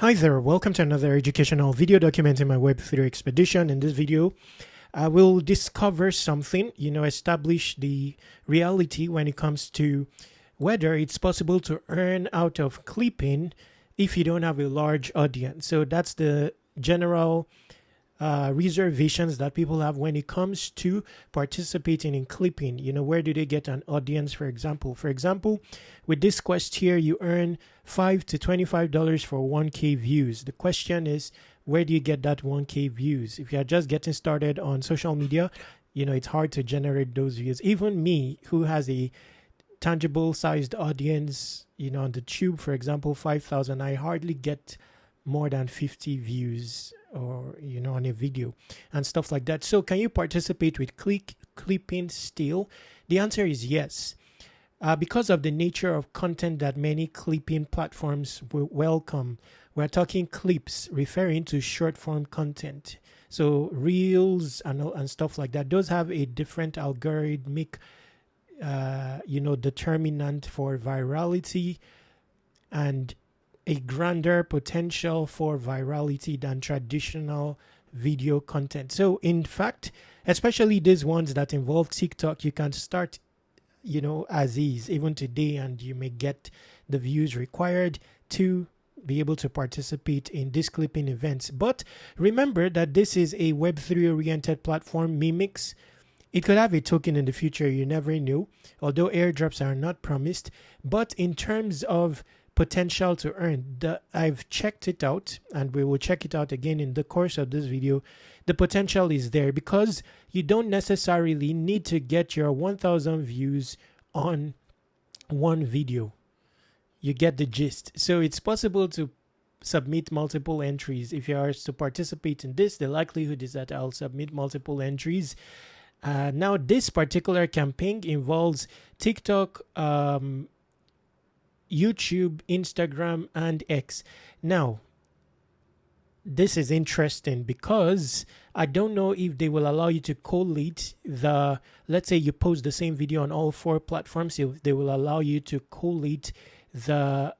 Hi there, welcome to another educational video documenting my Web3 expedition. In this video, I will discover something, establish the reality when it comes to whether it's possible to earn out of clipping if you don't have a large audience. So that's the general reservations that people have when it comes to participating in clipping. Where do they get an audience? For example, with this quest here, you earn $5 to $25 for 1K views. The question is, where do you get that 1K views? If you're just getting started on social media, it's hard to generate those views. Even me, who has a tangible sized audience, on the tube, for example, 5,000, I hardly get more than 50 views or on a video and stuff like that. So can you participate with clipping still? The answer is yes. Because of the nature of content that many clipping platforms will welcome. We're talking clips, referring to short form content. So reels and stuff like that. Those have a different algorithmic determinant for virality and a grander potential for virality than traditional video content. So in fact, especially these ones that involve TikTok, you can start as is even today, and you may get the views required to be able to participate in these clipping events. But remember that this is a Web3 oriented platform, Mimix. It could have a token in the future, you never know, although airdrops are not promised. But in terms of potential to earn, I've checked it out, and we will check it out again in the course of this video. The potential is there because you don't necessarily need to get your 1,000 views on one video. You get the gist. So it's possible to submit multiple entries. If you are to participate in this, the likelihood is that I'll submit multiple entries. Now, this particular campaign involves TikTok, YouTube, Instagram, and X. Now, this is interesting because I don't know if they will allow you to collate let's say you post the same video on all four platforms, if they will allow you to collate the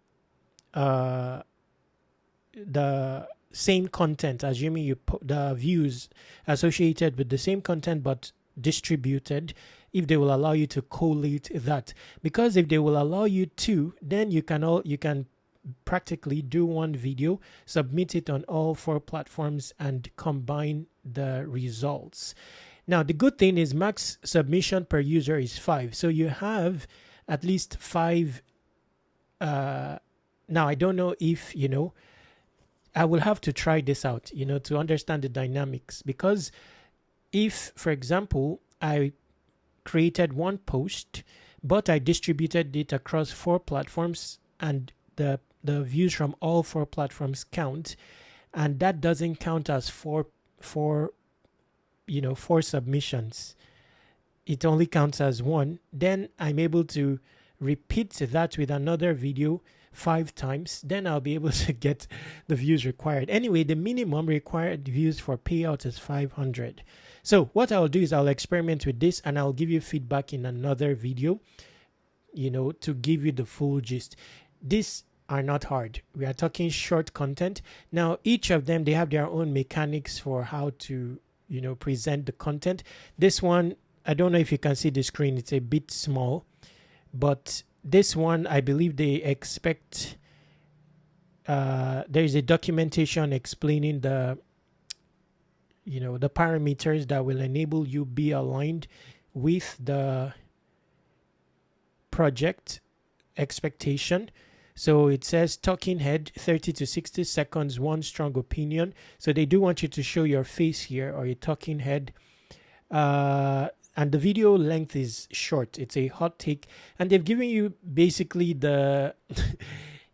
same content, assuming the views associated with the same content but distributed, if they will allow you to collate that. Because if they will allow you to, then you can practically do one video, submit it on all four platforms, and combine the results. Now, the good thing is max submission per user is 5. So you have at least 5. Now, I don't know if, I will have to try this out, to understand the dynamics. Because if, for example, I created one post, but I distributed it across 4 platforms, and the views from all 4 platforms count, and that doesn't count as four submissions. It only counts as 1. Then I'm able to repeat that with another video 5 times. Then I'll be able to get the views required. Anyway, the minimum required views for payout is 500. So what I'll do is I'll experiment with this, and I'll give you feedback in another video, to give you the full gist. These are not hard. We are talking short content. Now, each of them, they have their own mechanics for how to, present the content. This one, I don't know if you can see the screen. It's a bit small, but this one, I believe they expect, there's a documentation explaining the parameters that will enable you be aligned with the project expectation. So it says talking head, 30 to 60 seconds, one strong opinion. So they do want you to show your face here, or a talking head. And the video length is short. It's a hot take. And they've given you basically the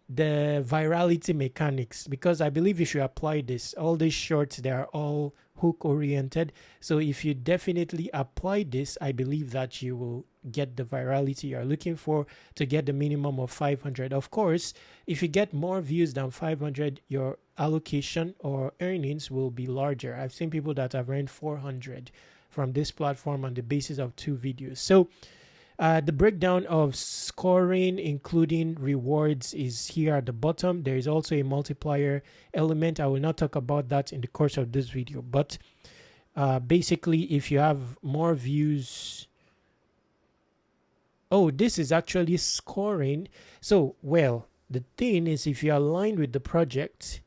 the virality mechanics, because I believe if you apply this, all these shorts, they are all hook oriented. So if you definitely apply this, I believe that you will get the virality you're looking for to get the minimum of 500. Of course, if you get more views than 500, your allocation or earnings will be larger. I've seen people that have earned 400 from this platform on the basis of 2 videos. So The breakdown of scoring, including rewards, is here at the bottom. There is also a multiplier element. I will not talk about that in the course of this video, but basically, if you have more views, oh, this is actually scoring. So, well, the thing is, if you're aligned with the project,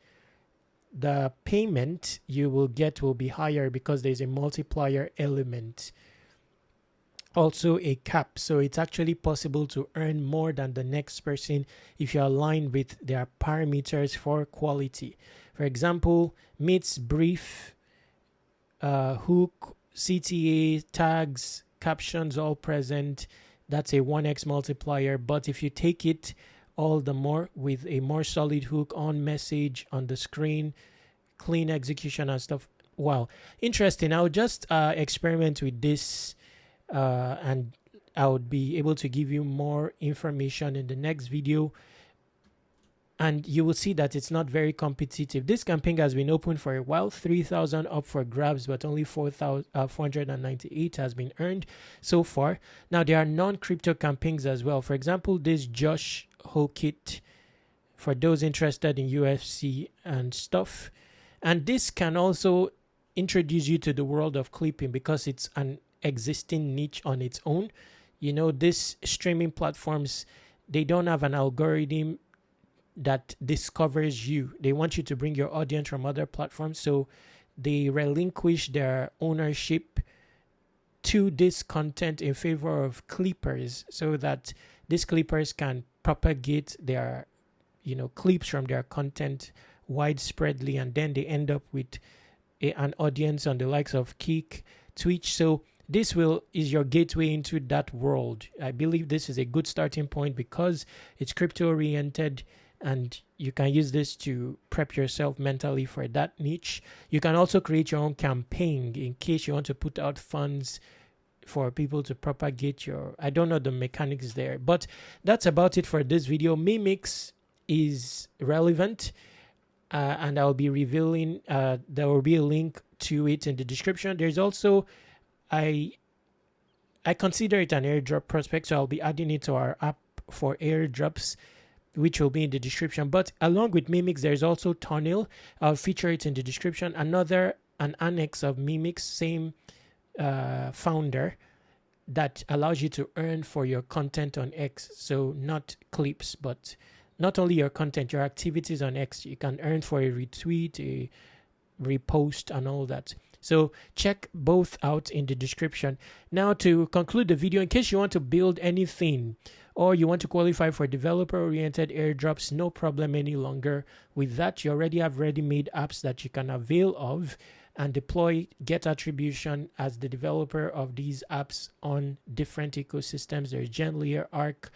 the payment you will get will be higher because there's a multiplier element. Also a cap, so it's actually possible to earn more than the next person if you're aligned with their parameters for quality. For example, meets brief, hook, CTA, tags, captions all present. That's a 1x multiplier. But if you take it all the more with a more solid hook, on message, on the screen, clean execution and stuff, wow, interesting. I'll just experiment with this, and I would be able to give you more information in the next video, and you will see that it's not very competitive. This campaign has been open for a while, 3,000 up for grabs, but only 498 has been earned so far. Now there are non-crypto campaigns as well. For example, this Josh Hokit, for those interested in UFC and stuff, and this can also introduce you to the world of clipping because it's an existing niche on its own. You know, these streaming platforms, they don't have an algorithm that discovers you. They want you to bring your audience from other platforms, so they relinquish their ownership to this content in favor of clippers, so that these clippers can propagate their, you know, clips from their content widespreadly, and then they end up with an audience on the likes of Kick, Twitch. So this is your gateway into that world. I believe this is a good starting point because it's crypto oriented, and you can use this to prep yourself mentally for that niche. You can also create your own campaign in case you want to put out funds for people to propagate your, I don't know the mechanics there, but that's about it for this video. Mimix is relevant, and I'll be revealing, there will be a link to it in the description. There's also, I consider it an airdrop prospect, so I'll be adding it to our app for airdrops, which will be in the description. But along with Mimix, there's also Tunnel. I'll feature it in the description. An annex of Mimix, same founder, that allows you to earn for your content on X. So not clips, but not only your content, your activities on X. You can earn for a retweet, a repost, and all that. So check both out in the description. Now, to conclude the video, in case you want to build anything or you want to qualify for developer-oriented airdrops, no problem any longer. With that, you already have ready-made apps that you can avail of and deploy, get attribution as the developer of these apps on different ecosystems. There's GenLayer, Arc,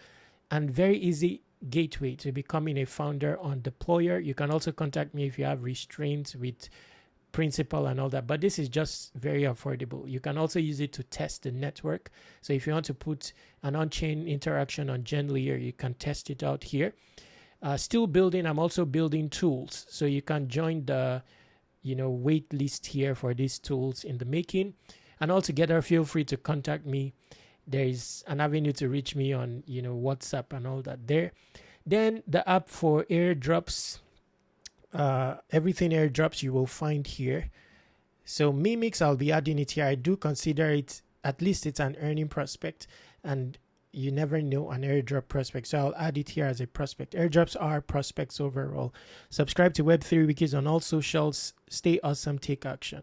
and very easy gateway to becoming a founder on Deployer. You can also contact me if you have restraints with principal and all that, but this is just very affordable. You can also use it to test the network. So if you want to put an on-chain interaction on GenLayer, you can test it out here. Still building. I'm also building tools, so you can join the, you know, wait list here for these tools in the making. And altogether, feel free to contact me. There is an avenue to reach me on, you know, WhatsApp and all that there. Then the app for airdrops. Everything airdrops you will find here. So Mimix, I'll be adding it here. I do consider it, at least it's an earning prospect, and you never know an airdrop prospect, so I'll add it here as a prospect. Airdrops are prospects overall. Subscribe to Web3 Wikis on all socials. Stay awesome, take action.